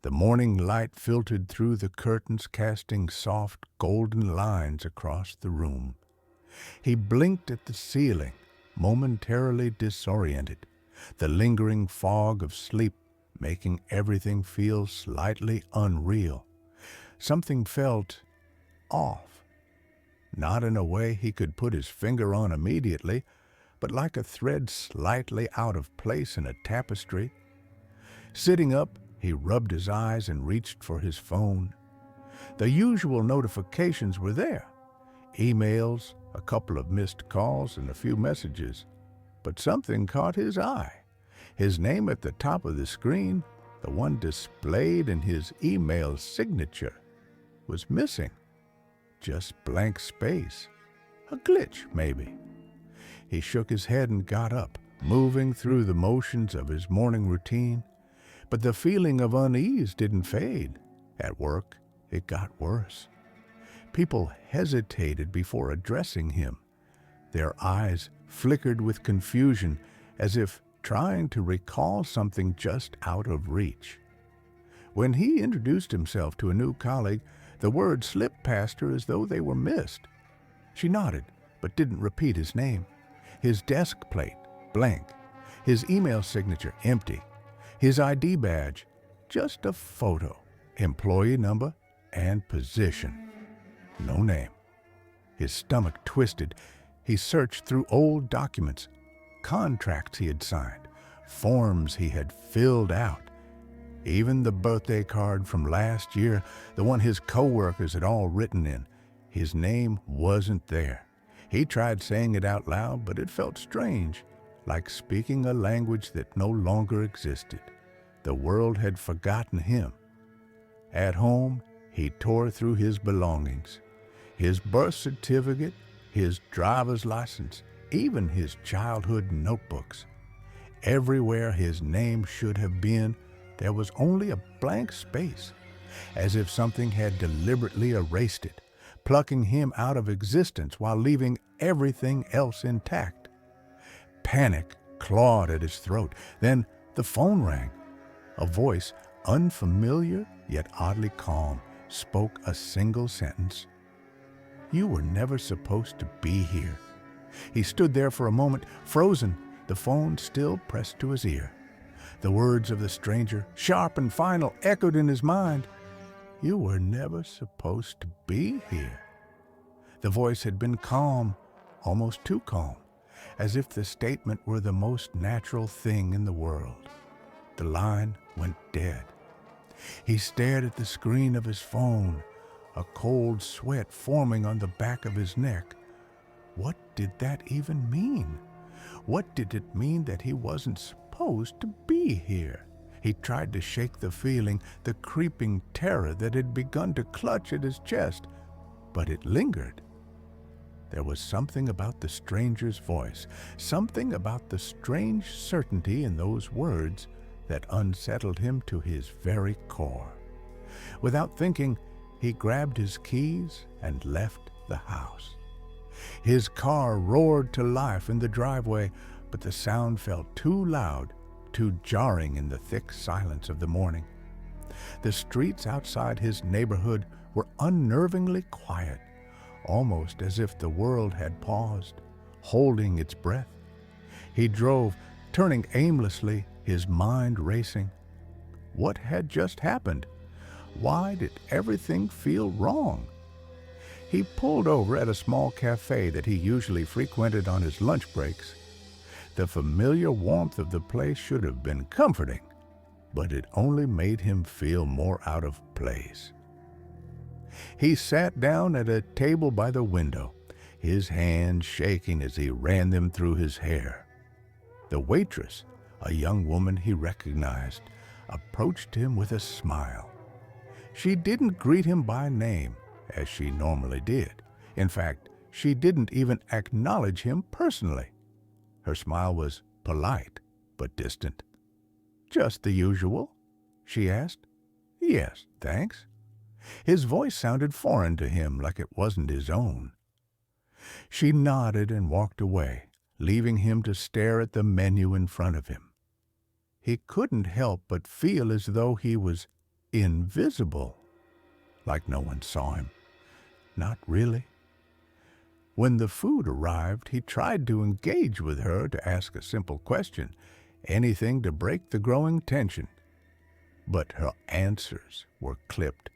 The morning light filtered through the curtains, casting soft, golden lines across the room. He blinked at the ceiling, momentarily disoriented, the lingering fog of sleep making everything feel slightly unreal. Something felt off, not in a way he could put his finger on immediately, but like a thread slightly out of place in a tapestry. Sitting up, he rubbed his eyes and reached for his phone. The usual notifications were there. Emails, a couple of missed calls, and a few messages. But something caught his eye. His name at the top of the screen, the one displayed in his email signature, was missing. Just blank space. A glitch, maybe. He shook his head and got up, moving through the motions of his morning routine. But the feeling of unease didn't fade. At work, it got worse. People hesitated before addressing him. Their eyes flickered with confusion, as if trying to recall something just out of reach. When he introduced himself to a new colleague, the words slipped past her as though they were missed. She nodded, but didn't repeat his name. His desk plate, blank. His email signature, empty. His ID badge, just a photo, employee number, and position. No name. His stomach twisted. He searched through old documents, contracts he had signed, forms he had filled out. Even the birthday card from last year, the one his coworkers had all written in, his name wasn't there. He tried saying it out loud, but it felt strange, like speaking a language that no longer existed. The world had forgotten him. At home, he tore through his belongings. His birth certificate, his driver's license, even his childhood notebooks. Everywhere his name should have been, there was only a blank space, as if something had deliberately erased it, plucking him out of existence while leaving everything else intact. Panic clawed at his throat. Then the phone rang. A voice, unfamiliar yet oddly calm, spoke a single sentence. "You were never supposed to be here." He stood there for a moment, frozen, the phone still pressed to his ear. The words of the stranger, sharp and final, echoed in his mind. "You were never supposed to be here." The voice had been calm, almost too calm, as if the statement were the most natural thing in the world. The line went dead. He stared at the screen of his phone, a cold sweat forming on the back of his neck. What did that even mean? What did it mean that he wasn't supposed to be here? He tried to shake the feeling, the creeping terror that had begun to clutch at his chest, but it lingered. There was something about the stranger's voice, something about the strange certainty in those words that unsettled him to his very core. Without thinking, he grabbed his keys and left the house. His car roared to life in the driveway, but the sound felt too loud, too jarring in the thick silence of the morning. The streets outside his neighborhood were unnervingly quiet, almost as if the world had paused, holding its breath. He drove, turning aimlessly, his mind racing. What had just happened? Why did everything feel wrong? He pulled over at a small cafe that he usually frequented on his lunch breaks. The familiar warmth of the place should have been comforting, but it only made him feel more out of place. He sat down at a table by the window, his hands shaking as he ran them through his hair. The waitress, a young woman he recognized, approached him with a smile. She didn't greet him by name, as she normally did. In fact, she didn't even acknowledge him personally. Her smile was polite, but distant. "Just the usual?" she asked. "Yes, thanks." His voice sounded foreign to him, like it wasn't his own. She nodded and walked away, leaving him to stare at the menu in front of him. He couldn't help but feel as though he was invisible, like no one saw him. Not really. When the food arrived, he tried to engage with her to ask a simple question, anything to break the growing tension. But her answers were clipped,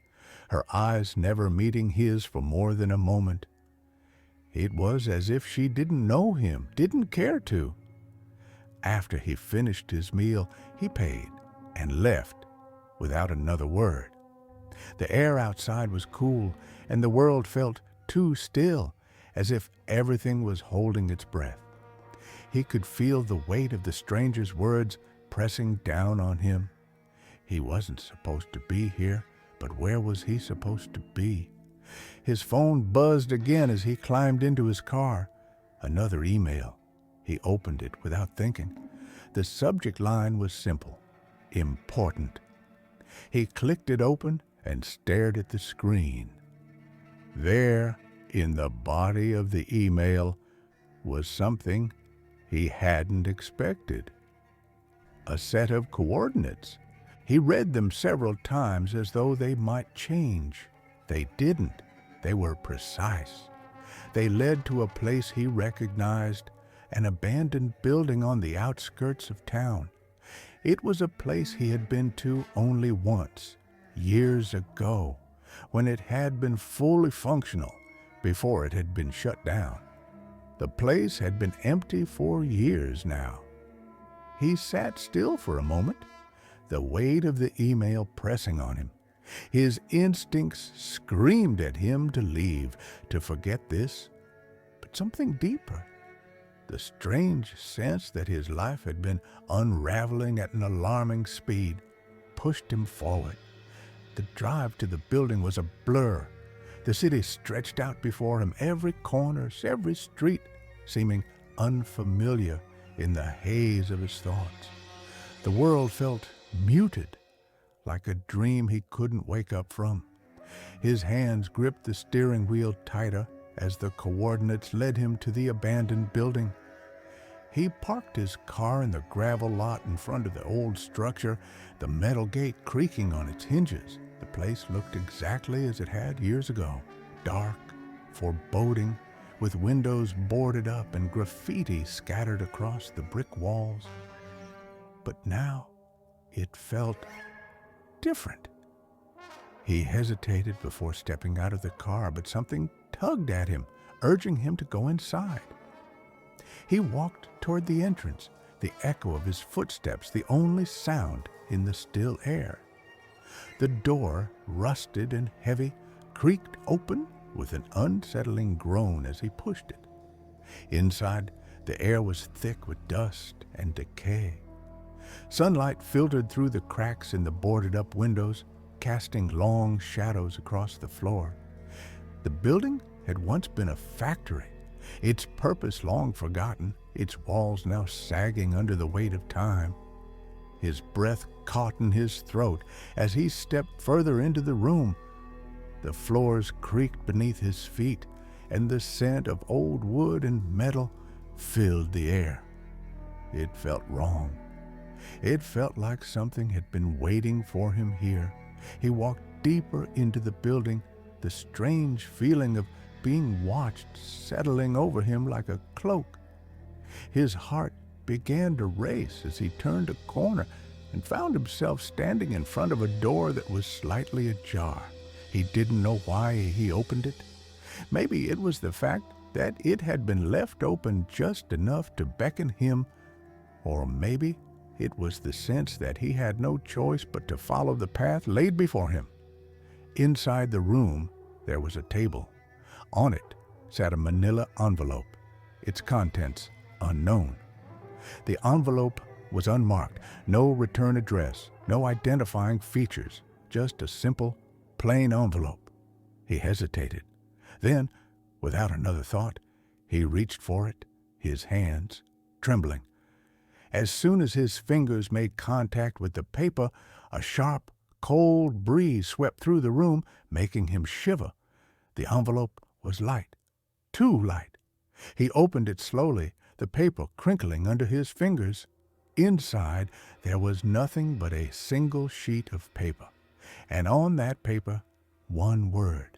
her eyes never meeting his for more than a moment. It was as if she didn't know him, didn't care to. After he finished his meal, he paid and left without another word. The air outside was cool, and the world felt too still, as if everything was holding its breath. He could feel the weight of the stranger's words pressing down on him. He wasn't supposed to be here, but where was he supposed to be? His phone buzzed again as he climbed into his car. Another email. He opened it without thinking. The subject line was simple: important. He clicked it open and stared at the screen. There, in the body of the email, was something he hadn't expected. A set of coordinates. He read them several times as though they might change. They didn't. They were precise. They led to a place he recognized, an abandoned building on the outskirts of town. It was a place he had been to only once, years ago, when it had been fully functional, before it had been shut down. The place had been empty for years now. He sat still for a moment, the weight of the email pressing on him. His instincts screamed at him to leave, to forget this, but something deeper. The strange sense that his life had been unraveling at an alarming speed pushed him forward. The drive to the building was a blur. The city stretched out before him, every corner, every street seeming unfamiliar in the haze of his thoughts. The world felt muted, like a dream he couldn't wake up from. His hands gripped the steering wheel tighter as the coordinates led him to the abandoned building. He parked his car in the gravel lot in front of the old structure, the metal gate creaking on its hinges. The place looked exactly as it had years ago, dark, foreboding, with windows boarded up and graffiti scattered across the brick walls. But now it felt different. He hesitated before stepping out of the car, but something tugged at him, urging him to go inside. He walked toward the entrance, the echo of his footsteps the only sound in the still air. The door, rusted and heavy, creaked open with an unsettling groan as he pushed it. Inside, the air was thick with dust and decay. Sunlight filtered through the cracks in the boarded-up windows, casting long shadows across the floor. The building had once been a factory, its purpose long forgotten, its walls now sagging under the weight of time. His breath caught in his throat as he stepped further into the room. The floors creaked beneath his feet, and the scent of old wood and metal filled the air. It felt wrong. It felt like something had been waiting for him here. He walked deeper into the building, the strange feeling of being watched settling over him like a cloak. His heart began to race as he turned a corner and found himself standing in front of a door that was slightly ajar. He didn't know why he opened it. Maybe it was the fact that it had been left open just enough to beckon him, or maybe it was the sense that he had no choice but to follow the path laid before him. Inside the room, there was a table. On it sat a manila envelope, its contents unknown. The envelope was unmarked, no return address, no identifying features, just a simple, plain envelope. He hesitated. Then, without another thought, he reached for it, his hands trembling. As soon as his fingers made contact with the paper, a sharp, cold breeze swept through the room, making him shiver. The envelope was light, too light. He opened it slowly, the paper crinkling under his fingers. Inside, there was nothing but a single sheet of paper. And on that paper, one word: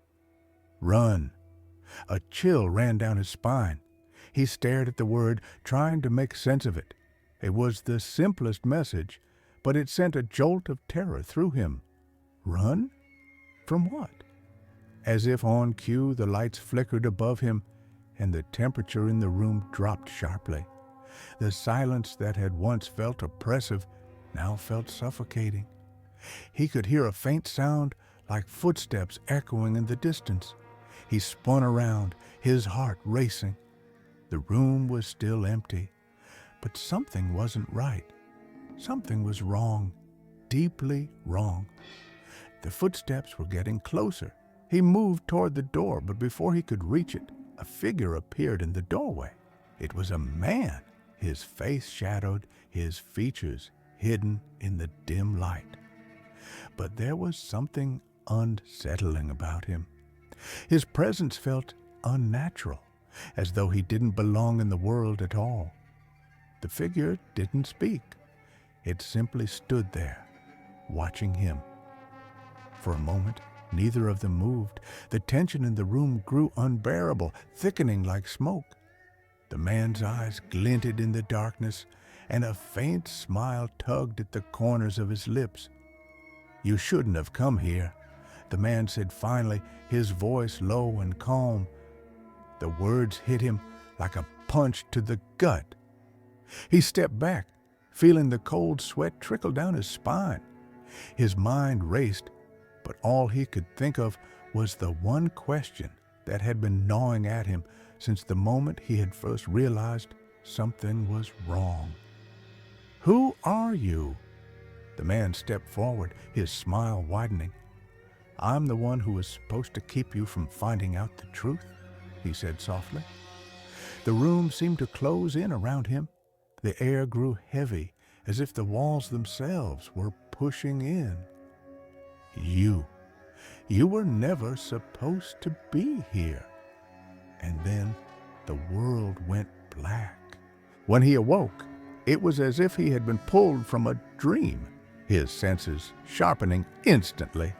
run. A chill ran down his spine. He stared at the word, trying to make sense of it. It was the simplest message, but it sent a jolt of terror through him. Run? From what? As if on cue, the lights flickered above him, and the temperature in the room dropped sharply. The silence that had once felt oppressive now felt suffocating. He could hear a faint sound like footsteps echoing in the distance. He spun around, his heart racing. The room was still empty, but something wasn't right. Something was wrong, deeply wrong. The footsteps were getting closer. He moved toward the door, but before he could reach it, a figure appeared in the doorway. It was a man, his face shadowed, his features hidden in the dim light. But there was something unsettling about him. His presence felt unnatural, as though he didn't belong in the world at all. The figure didn't speak. It simply stood there, watching him. For a moment, neither of them moved. The tension in the room grew unbearable, thickening like smoke. The man's eyes glinted in the darkness, and a faint smile tugged at the corners of his lips. "You shouldn't have come here," the man said finally, his voice low and calm. The words hit him like a punch to the gut. He stepped back, feeling the cold sweat trickle down his spine. His mind raced, but all he could think of was the one question that had been gnawing at him since the moment he had first realized something was wrong. "Who are you?" The man stepped forward, his smile widening. "I'm the one who was supposed to keep you from finding out the truth," he said softly. The room seemed to close in around him. The air grew heavy, as if the walls themselves were pushing in. You were never supposed to be here." And then the world went black. When he awoke, it was as if he had been pulled from a dream, his senses sharpening instantly.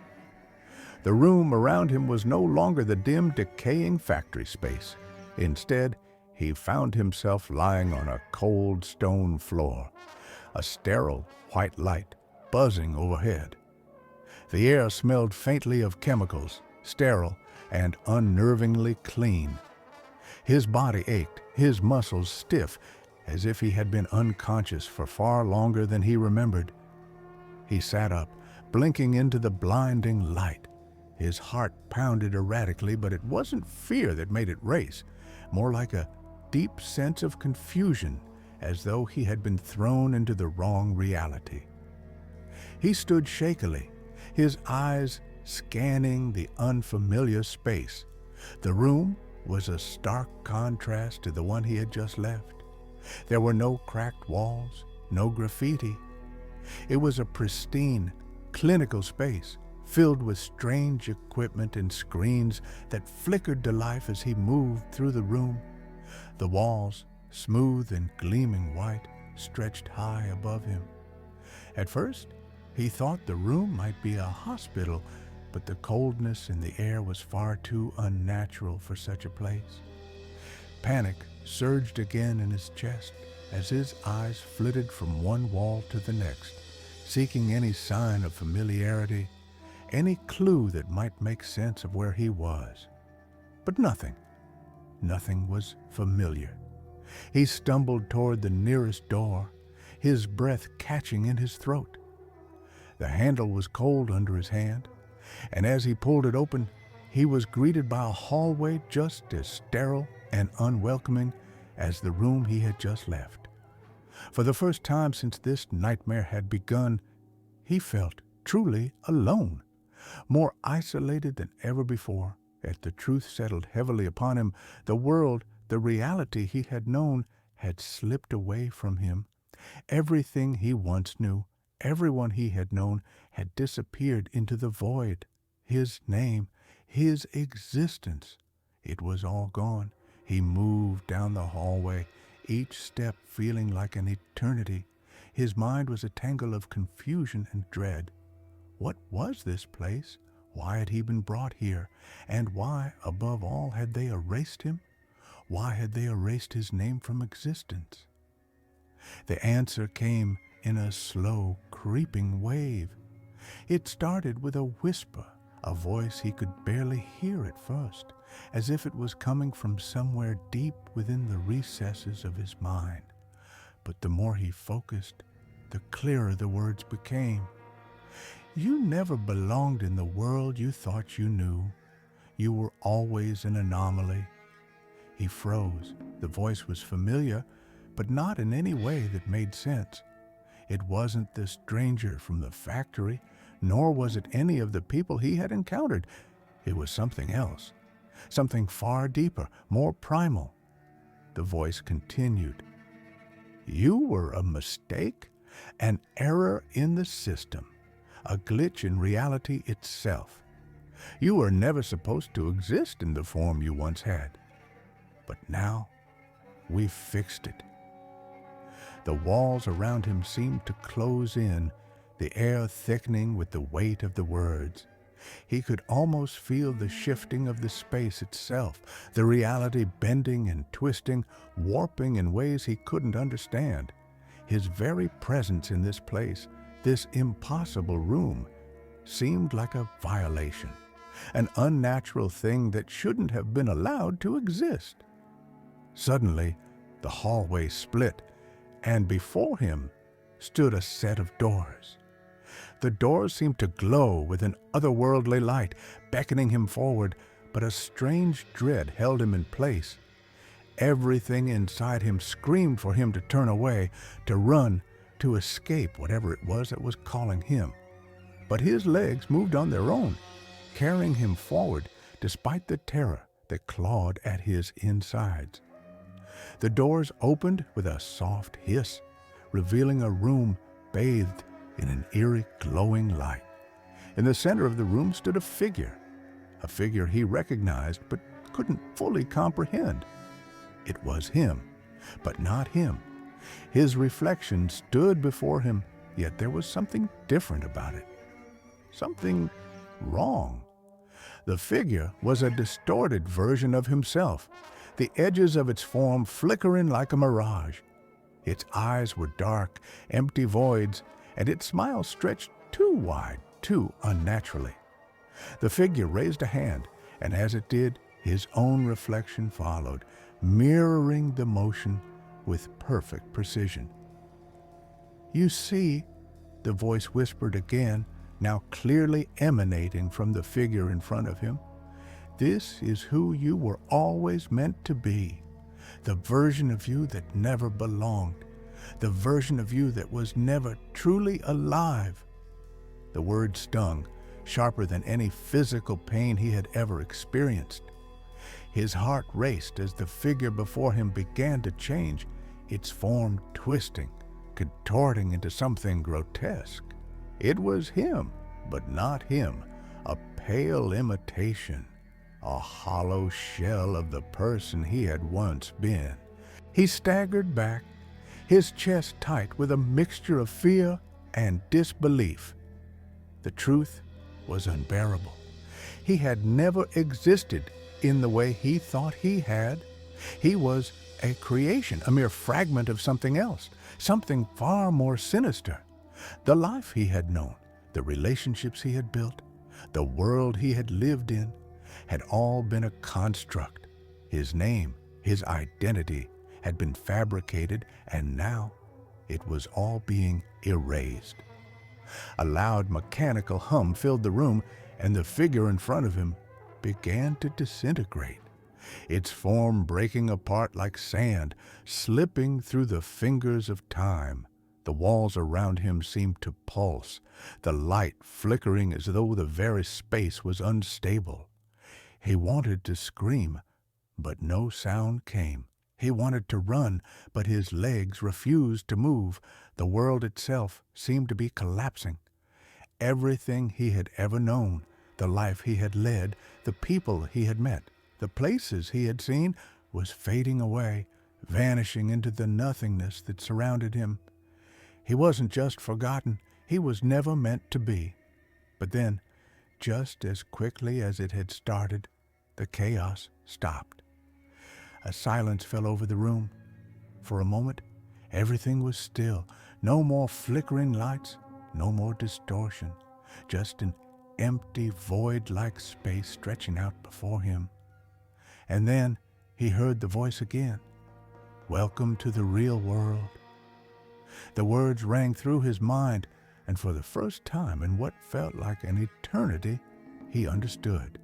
The room around him was no longer the dim, decaying factory space. Instead, he found himself lying on a cold stone floor, a sterile white light buzzing overhead. The air smelled faintly of chemicals, sterile and unnervingly clean. His body ached, his muscles stiff, as if he had been unconscious for far longer than he remembered. He sat up, blinking into the blinding light. His heart pounded erratically, but it wasn't fear that made it race, more like a deep sense of confusion, as though he had been thrown into the wrong reality. He stood shakily, his eyes scanning the unfamiliar space. The room was a stark contrast to the one he had just left. There were no cracked walls, no graffiti. It was a pristine, clinical space, filled with strange equipment and screens that flickered to life as he moved through the room. The walls, smooth and gleaming white, stretched high above him. At first, he thought the room might be a hospital, but the coldness in the air was far too unnatural for such a place. Panic surged again in his chest as his eyes flitted from one wall to the next, seeking any sign of familiarity, any clue that might make sense of where he was. But nothing was familiar. He stumbled toward the nearest door, his breath catching in his throat. The handle was cold under his hand, and as he pulled it open, he was greeted by a hallway just as sterile and unwelcoming as the room he had just left. For the first time since this nightmare had begun, he felt truly alone, more isolated than ever before. As the truth settled heavily upon him, the world, the reality he had known, had slipped away from him. Everything he once knew, everyone he had known, had disappeared into the void. His name, his existence, it was all gone. He moved down the hallway, each step feeling like an eternity. His mind was a tangle of confusion and dread. What was this place? Why had he been brought here? And why, above all, had they erased him? Why had they erased his name from existence? The answer came in a slow, creeping wave. It started with a whisper, a voice he could barely hear at first, as if it was coming from somewhere deep within the recesses of his mind. But the more he focused, the clearer the words became. You never belonged in the world you thought you knew. You were always an anomaly. He froze. The voice was familiar, but not in any way that made sense. It wasn't the stranger from the factory, nor was it any of the people he had encountered. It was something else, something far deeper, more primal. The voice continued. You were a mistake, an error in the system, a glitch in reality itself. You were never supposed to exist in the form you once had. But now, we've fixed it. The walls around him seemed to close in, the air thickening with the weight of the words. He could almost feel the shifting of the space itself, the reality bending and twisting, warping in ways he couldn't understand. His very presence in this place, this impossible room, seemed like a violation, an unnatural thing that shouldn't have been allowed to exist. Suddenly, the hallway split, and before him stood a set of doors. The doors seemed to glow with an otherworldly light, beckoning him forward, but a strange dread held him in place. Everything inside him screamed for him to turn away, to run, to escape whatever it was that was calling him. But his legs moved on their own, carrying him forward despite the terror that clawed at his insides. The doors opened with a soft hiss, revealing a room bathed in an eerie glowing light. In the center of the room stood a figure he recognized but couldn't fully comprehend. It was him, but not him. His reflection stood before him, yet there was something different about it. Something wrong. The figure was a distorted version of himself, the edges of its form flickering like a mirage. Its eyes were dark, empty voids, and its smile stretched too wide, too unnaturally. The figure raised a hand, and as it did, his own reflection followed, mirroring the motion with perfect precision. You see, the voice whispered again, now clearly emanating from the figure in front of him, this is who you were always meant to be, the version of you that never belonged, the version of you that was never truly alive. The word stung, sharper than any physical pain he had ever experienced. His heart raced as the figure before him began to change, its form twisting, contorting into something grotesque. It was him, but not him, a pale imitation, a hollow shell of the person he had once been. He staggered back, his chest tight with a mixture of fear and disbelief. The truth was unbearable. He had never existed in the way he thought he had. He was a creation, a mere fragment of something else, something far more sinister. The life he had known, the relationships he had built, the world he had lived in, had all been a construct. His name, his identity, had been fabricated, and now it was all being erased. A loud mechanical hum filled the room, and the figure in front of him began to disintegrate, its form breaking apart like sand, slipping through the fingers of time. The walls around him seemed to pulse, the light flickering as though the very space was unstable. He wanted to scream, but no sound came. He wanted to run, but his legs refused to move. The world itself seemed to be collapsing. Everything he had ever known, the life he had led, the people he had met, the places he had seen, was fading away, vanishing into the nothingness that surrounded him. He wasn't just forgotten, he was never meant to be. But then, just as quickly as it had started, the chaos stopped. A silence fell over the room. For a moment, everything was still. No more flickering lights, no more distortion, just an empty, void-like space stretching out before him. And then he heard the voice again. "Welcome to the real world." The words rang through his mind, and for the first time in what felt like an eternity, he understood.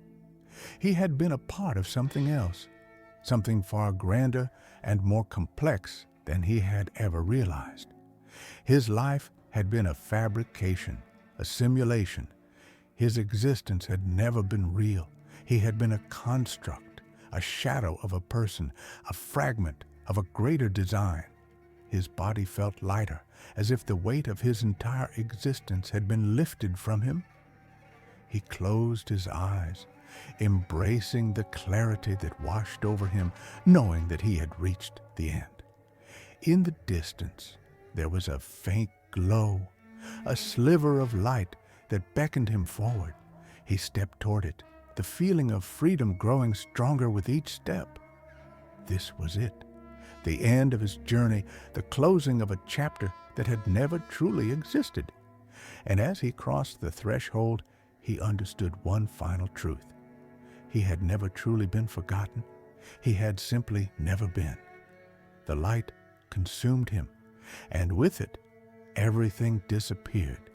He had been a part of something else, something far grander and more complex than he had ever realized. His life had been a fabrication, a simulation. His existence had never been real. He had been a construct, a shadow of a person, a fragment of a greater design. His body felt lighter, as if the weight of his entire existence had been lifted from him. He closed his eyes, embracing the clarity that washed over him, knowing that he had reached the end. In the distance, there was a faint glow, a sliver of light that beckoned him forward. He stepped toward it, the feeling of freedom growing stronger with each step. This was it, the end of his journey, the closing of a chapter that had never truly existed. And as he crossed the threshold, he understood one final truth. He had never truly been forgotten. He had simply never been. The light consumed him, and with it, everything disappeared.